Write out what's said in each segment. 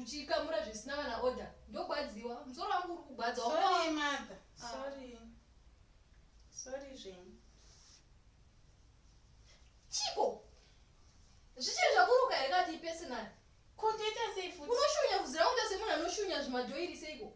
uchikamura zvisina kana order ndogwadziwa musoro wangu uri kugwadza. Sorry mother. Sorry zvenyu. Chiko zvichiri zvakuruka here kati personal Kontoita sei futi? unoshunya kuzira kuita semunhu anoshunya zvimadhoiri seiko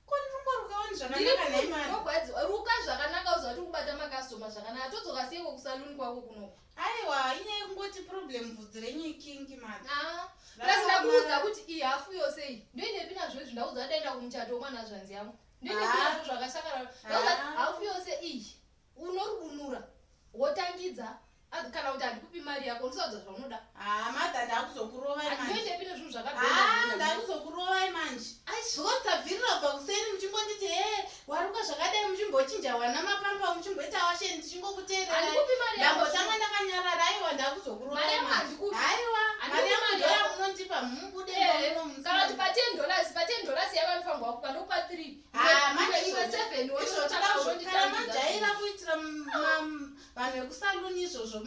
Konrukarukaoni zvakanaka nei mother? ndogwadziwa ruka zvakanaka uzati kubata makastoma zvakanaka todzoka seiko kusaluni kwako kunoko. Aiwa inyaya yekungoti problem bvudzi renyu ikingi mother. Plus ndakuudza kuti iyi hafu yose iyi ndoinepi nazvo izvi ndaudza daenda kumuchato womwana zvanzi yangu ndoinepi nazvo zvakasakara ndaudza hafu yose iyi unorubunura wotangidza kana kuti handikupi mari yako ndisaudza zvaunoda. Mother ndakuzokurovai manje. Ndoinepi nezvinhu zvakabhenda Ndakuzokurovai manje. Because tabvirira kubva kuseri muchingonditi waruka zvakadai muchimbochinja wana mapamba muchimboita washeni tichingokuteerera. handikupi mari Ndambotanga ndakanyarara aiwa ndakuzokurovai manje. Aiwa mari yangu ndoya munondipa mumubude kana kuti pa$10 yavanofanirwa kupa ndokupa 3 iwe 7 kana majaira kuitira vanhu vekusaluni izvozvo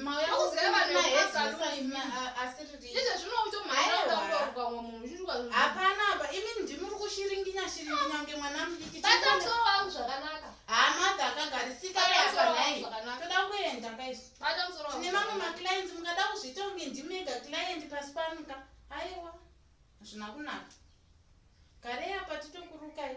hapana apa imi ndimuri kushiringinya nge mwana mudiki musoro wangu zvakanaka. mother akagarisika apanai toda kuenda kaisu tine mamwe maclients mungada kuzviita kunge ndimega client pasi panuka aiwa hazvina kunaka garei apa titokurukai.